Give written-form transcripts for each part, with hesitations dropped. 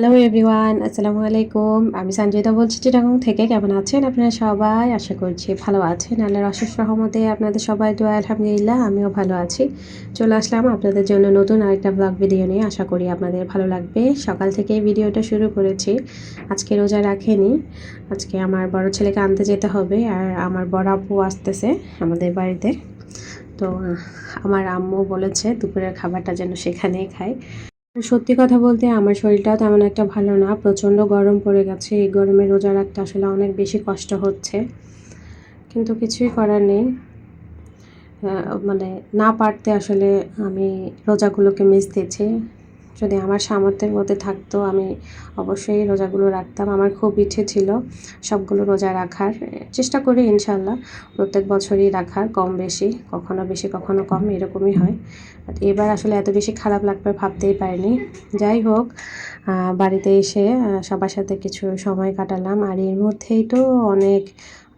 Hello everyone, আসসালামু আলাইকুম। আমি সঞ্জয়িতা বলছি চিটাগং থেকে। কেমন আছেন আপনারা সবাই? আশা করছি ভালো আছেন। আল্লাহর অশেষ রহমতে আপনাদের সবাই দোয়া আলহামদুলিল্লাহ আমিও ভালো আছি। চলে আসলাম আপনাদের জন্য নতুন আরেকটা ব্লগ ভিডিও নিয়ে। আশা করি আপনাদের ভালো লাগবে। সকাল থেকে ভিডিওটা শুরু করেছি। আজকে রোজা রাখেনি। আজকে আমার বড় ছেলেকে আনতে যেতে হবে আর আমার বড় আপু আসতেছে আমাদের বাড়িতে। তো আমার আম্মু বলেছে দুপুরের খাবারটা যেন সেখানেই খাই। সত্যি কথা বলতে আমার শরীরটাও তেমন একটা ভালো না, প্রচণ্ড গরম পড়ে গেছে। এই গরমে রোজা রাখতে আসলে অনেক বেশি কষ্ট হচ্ছে, কিন্তু কিছুই করার নেই। মানে না পারতে আসলে আমি রোজাগুলোকে মিস দিয়েছি। যদি আমার সামর্থ্যের মধ্যে থাকতো আমি অবশ্যই রোজাগুলো রাখতাম। আমার খুব ইচ্ছে ছিল সবগুলো রোজা রাখার। চেষ্টা করি ইনশাল্লাহ প্রত্যেক বছরই রাখার, কম বেশি, কখনো বেশি কখনো কম এরকমই হয়। এবার আসলে এত বেশি খারাপ লাগবে ভাবতেই পারিনি। যাই হোক, বাড়িতে এসে সবার সাথে কিছু সময় কাটালাম। আর এর মধ্যেই তো অনেক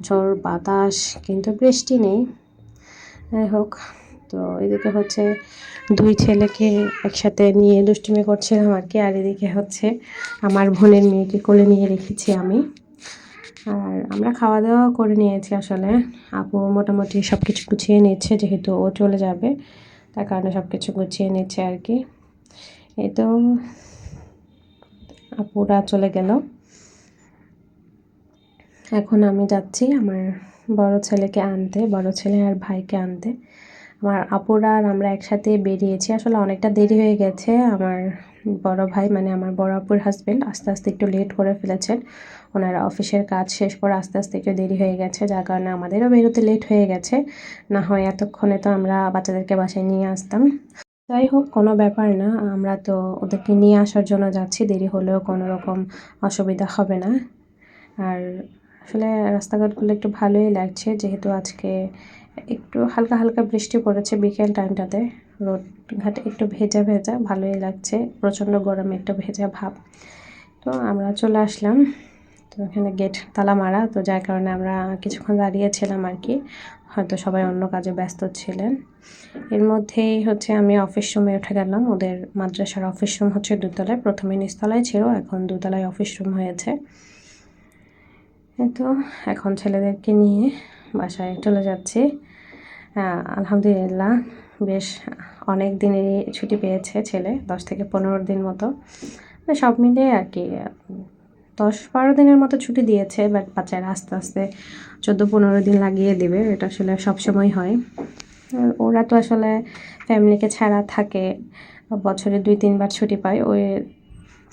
ঝড় বাতাস, কিন্তু বৃষ্টি নেই। যাই হোক, তো এদিকে হচ্ছে দুই ছেলেকে একসাথে নিয়ে দুষ্টুমি করছিলাম আর কি। আর এদিকে হচ্ছে আমার বোনের মেয়েকে কোলে নিয়ে রেখেছি আমি। আর আমরা খাওয়া দাওয়া করে নিয়েছি আসলে। আপু মোটামুটি সব কিছু গুছিয়ে নিচ্ছে, যেহেতু ও চলে যাবে তার কারণে সব কিছু গুছিয়ে নিচ্ছে আর কি। এই তো আপুরা চলে গেল। এখন আমি যাচ্ছি আমার বড় ছেলেকে আনতে, বড় ছেলে আর ভাইকে আনতে। আমার আপুরা আর আমরা একসাথে বেরিয়েছি। আসলে অনেকটা দেরি হয়ে গেছে। আমার বড় ভাই মানে আমার বড় আপুর হাজব্যান্ড আস্তে আস্তে একটু লেট করে ফেলেছেন। ওনারা অফিসের কাজ শেষ করে আস্তে আস্তে একটু দেরি হয়ে গেছে, যার কারণে আমাদেরও বেরোতে লেট হয়ে গেছে। না হয় এতক্ষণে তো আমরা বাচ্চাদেরকে বাসায় নিয়ে আসতাম। যাই হোক, কোনো ব্যাপার না, আমরা তো ওদেরকে নিয়ে আসার জন্য যাচ্ছি। দেরি হলেও কোনো রকম অসুবিধা হবে না। আর আসলে রাস্তাঘাটগুলো একটু ভালোই লাগছে, যেহেতু আজকে একটু হালকা হালকা বৃষ্টি পড়েছে বিকেল টাইমটাতে। রোড ঘাটে একটু ভেজা ভেজা ভালোই লাগছে, প্রচণ্ড গরমে একটু ভেজা ভাব। তো আমরা চলে আসলাম। তো এখানে গেট তালা মারা, তো যার কারণে আমরা কিছুক্ষণ দাঁড়িয়েছিলাম আর কি। হয়তো সবাই অন্য কাজে ব্যস্ত ছিলেন। এর মধ্যেই হচ্ছে আমি অফিস রুমে উঠে গেলাম। ওদের মাদ্রাসার অফিস রুম হচ্ছে দোতলায়, প্রথমে নিচতলায় ছিল, এখন দোতলায় অফিস রুম হয়েছে। তো এখন ছেলেদেরকে নিয়ে বাসায় চলে যাচ্ছি। আলহামদুলিল্লাহ বেশ অনেক দিনেরই ছুটি পেয়েছে ছেলে, 10 থেকে 15 দিন মতো। সব মিলিয়ে আর কি 10-12 দিনের মতো ছুটি দিয়েছে, বাট বাচ্চারা আস্তে আস্তে 14-15 দিন লাগিয়ে দেবে, এটা আসলে সবসময় হয়। ওরা তো আসলে ফ্যামিলিকে ছাড়া থাকে, বছরে 2-3 বার ছুটি পায়। ওই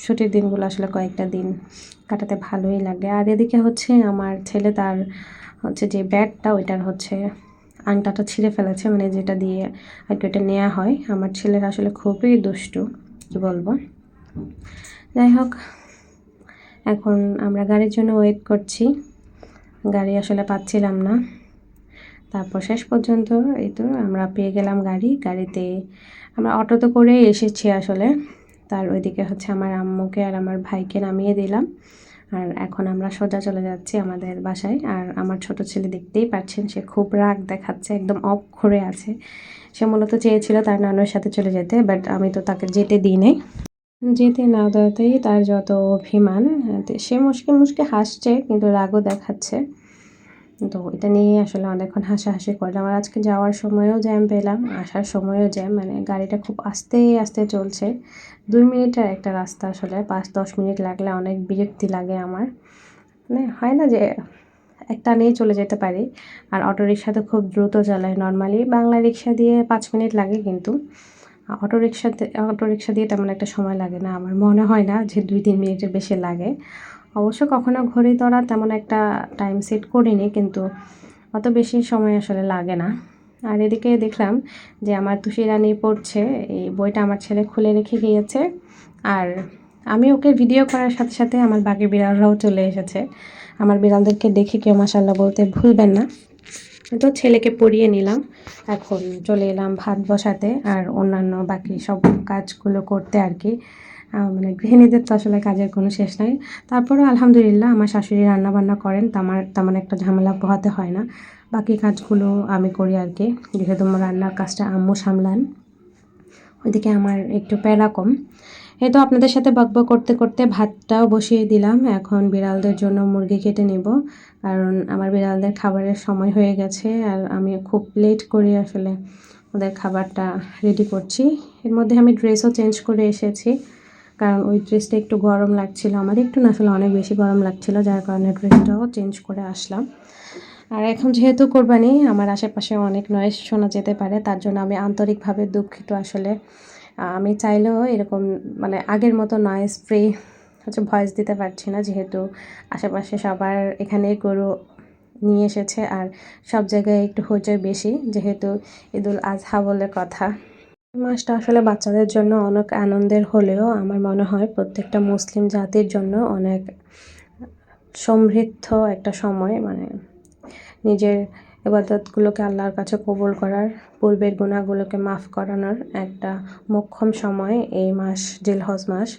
ছুটির দিনগুলো আসলে কয়েকটা দিন কাটাতে ভালোই লাগে। আর এদিকে হচ্ছে আমার ছেলে তার হচ্ছে যে ব্যাগটা, ওইটার হচ্ছে আংটাটা ছিঁড়ে ফেলেছে, মানে যেটা দিয়ে আর কি ওটা নেওয়া হয়। আমার ছেলের আসলে খুবই দুষ্টু, কী বলবো। যাই হোক, এখন আমরা গাড়ির জন্য ওয়েট করছি, গাড়ি আসলে পাচ্ছিলাম না। তারপর শেষ পর্যন্ত এই তো আমরা পেয়ে গেলাম গাড়ি। গাড়িতে আমরা অটোতে করেই এসেছি আসলে। তার ওইদিকে হচ্ছে আমার আম্মুকে আর আমার ভাইকে নামিয়ে দিলাম। আর এখন আমরা সোজা চলে যাচ্ছি আমাদের বাসায়। আর আমার ছোট ছেলে দেখতেই পাচ্ছেন, সে খুব রাগ দেখাচ্ছে, একদম অফ করে আছে। সে মূলত চেয়েছিল তার নানুর সাথে চলে যেতে, বাট আমি তো তাকে যেতে দিই নাই। যেতে না দেওয়াতেই তার যত অভিমান, সে মুচকে মুচকে হাসছে কিন্তু রাগও দেখাচ্ছে। তো এটা নিয়ে আসলে অনেকক্ষণ হাসাহাসি করলাম। আর আজকে যাওয়ার সময়ও জ্যাম পেলাম, আসার সময়ও জ্যাম, মানে গাড়িটা খুব আস্তে আস্তে চলছে। 2 মিনিটের একটা রাস্তা, আসলে 5-10 মিনিট লাগলে অনেক বিরক্তি লাগে আমার। মানে হয় না যে একটা নিয়ে চলে যেতে পারি। আর অটোরিকশা তো খুব দ্রুত চালায়, নর্মালি বাংলা রিক্সা দিয়ে 5 মিনিট লাগে, কিন্তু অটোরিকশা দিয়ে তেমন একটা সময় লাগে না। আমার মনে হয় না যে 2-3 মিনিটের বেশি লাগে। অবশ্য কখনো ঘড়ি ধরা তেমন একটা টাইম সেট করিনি, কিন্তু অত বেশি সময় আসলে লাগে না। আর এদিকে দেখলাম যে আমার তুষি রানী পড়ছে, এই বইটা আমার ছেলে খুলে রেখে গিয়েছে। আর আমি ওকে ভিডিও করার সাথে সাথে আমার বাকি বিড়ালরাও চলে এসেছে। আমার বিড়ালদেরকে দেখে কেউ মাশাআল্লাহ বলতে ভুলবেন না। তো ছেলেকে পড়িয়ে নিলাম, এখন চলে এলাম ভাত বসাতে আর অন্যান্য বাকি সব কাজগুলো করতে আর কি। মানে গৃহিণীদের তো আসলে কাজের কোনো শেষ নাই। তারপরেও আলহামদুলিল্লাহ আমার শাশুড়ি রান্নাবান্না করেন, আমার তেমন একটা ঝামেলা পোহাতে হয় না। বাকি কাজগুলো আমি করি আর কি, যেহেতু আমার রান্নার কাজটা আম্মু সামলান। ওইদিকে আমার একটু প্যারা কম, এই তো আপনাদের সাথে বকবক করতে করতে ভাতটাও বসিয়ে দিলাম। এখন বিড়ালদের জন্য মুরগি কেটে নেব, কারণ আমার বিড়ালদের খাবারের সময় হয়ে গেছে আর আমি খুব লেট করে আসলে ওদের খাবারটা রেডি করছি। এর মধ্যে আমি ড্রেসও চেঞ্জ করে এসেছি, কারণ ওই ড্রেসটা একটু গরম লাগছিল আমার, একটু না আসলে অনেক বেশি গরম লাগছিল, যার কারণে ড্রেসটাও চেঞ্জ করে আসলাম। আর এখন যেহেতু কোরবানি, আমার আশেপাশে অনেক নয়েজ শোনা যেতে পারে, তার জন্য আমি আন্তরিকভাবে দুঃখিত। আসলে আমি চাইলেও এরকম মানে আগের মতো নয়েজ ফ্রি ভয়েস দিতে পারছি না, যেহেতু আশেপাশে সবার এখানে গরু নিয়ে এসেছে আর সব জায়গায় একটু হইচই বেশি, যেহেতু ঈদুল আজহা বলে কথা। এই মাসটা আসলে বাচ্চাদের জন্য অনেক আনন্দের হলেও আমার মনে হয় প্রত্যেকটা মুসলিম জাতির জন্য অনেক সমৃদ্ধ একটা সময়, মানে নিজের ইবাদতগুলোকে আল্লাহর কাছে কবুল করার, পূর্বের গুনাহগুলোকে মাফ করানোর একটা মোক্ষম সময় এই মাস, জিলহজ মাস।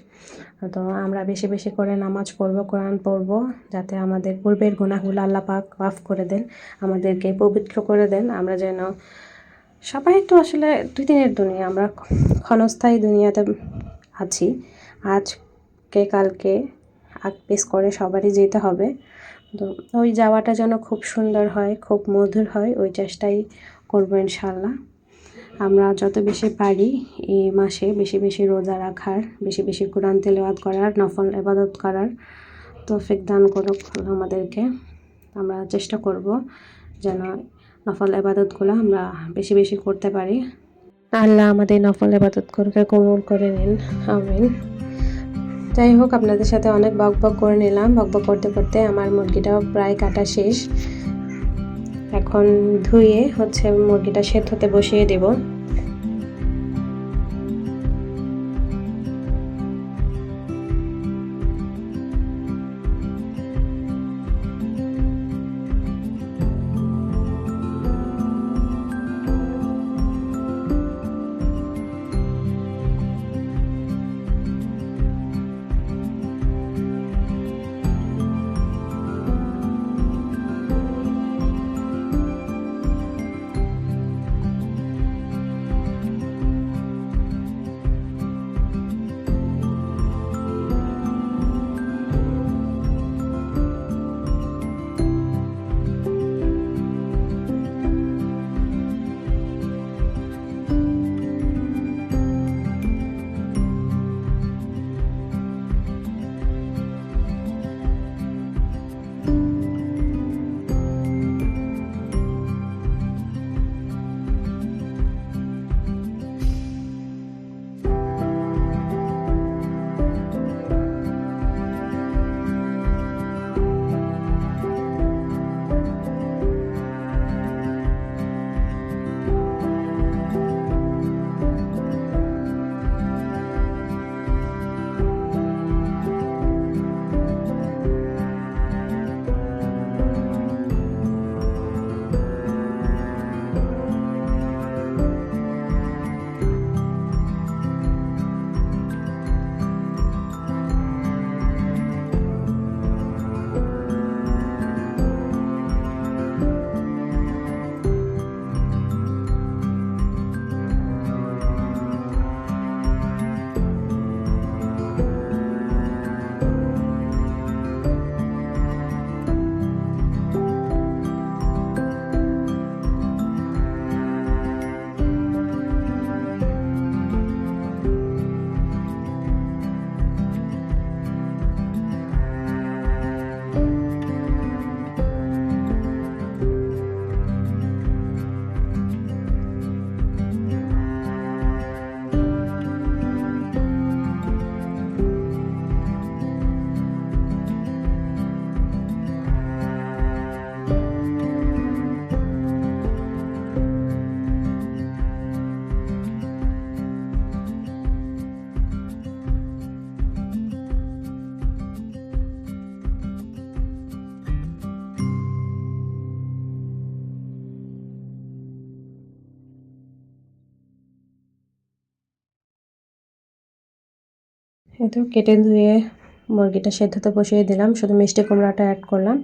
তো আমরা বেশি বেশি করে নামাজ পড়বো, কোরআন পড়বো, যাতে আমাদের পূর্বের গুনাহগুলো আল্লাহ পাক মাফ করে দেন, আমাদেরকে পবিত্র করে দেন। আমরা যেন সবাই তো আসলে 2 দিনের দুনিয়া, আমরা ক্ষণস্থায়ী দুনিয়াতে আছি, আজকে কালকে আগ পিছ করে সবারই যেতে হবে। তো ওই যাওয়াটা যেন খুব সুন্দর হয়, খুব মধুর হয়, ওই চেষ্টাই করবো ইনশাল্লাহ। আমরা যত বেশি পারি এই মাসে বেশি বেশি রোজা রাখার, বেশি বেশি কোরআন তেলাওয়াত করার, নফল ইবাদত করার তৌফিক দান করুক আমাদেরকে। আমরা চেষ্টা করব যেন নফল ইবাদতগুলো আমরা বেশি বেশি করতে পারি। আল্লাহ আমাদের নফল ইবাদতগুলোকে কবুল করে নিন, আমিন। যাই হোক, আপনাদের সাথে অনেক বকবক করে নিলাম। বকবক করতে করতে আমার মুরগিটাও প্রায় কাটা শেষ। এখন ধুয়ে মুরগিটা সেদ্ধতে বসিয়ে দেব। এই তো কেটে ধুয়ে মুরগিটা সেদ্ধতে বসিয়ে দিলাম, শুধু মিষ্টি কুমড়াটা অ্যাড করলাম।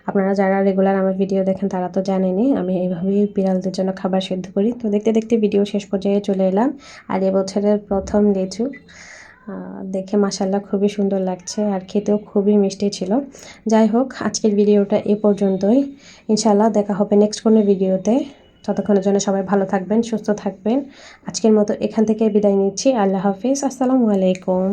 আপনারা যারা রেগুলার আমার ভিডিও দেখেন তারা তো জানেনই আমি এইভাবেই বিড়ালদের জন্য খাবার সেদ্ধ করি। তো দেখতে দেখতে ভিডিও শেষ পর্যায়ে চলে এলাম। আর এবছরের প্রথম লিচু দেখে মাশাআল্লাহ খুবই সুন্দর লাগছে আর খেতেও খুবই মিষ্টি ছিল। যাই হোক, আজকের ভিডিওটা এ পর্যন্তই। ইনশাআল্লাহ দেখা হবে নেক্সট কোনো ভিডিওতে। ততক্ষণের জন্য সবাই ভালো থাকবেন, সুস্থ থাকবেন। আজকের মতো এখান থেকে বিদায় নিচ্ছি। আল্লাহ হাফিজ। আসসালামু আলাইকুম।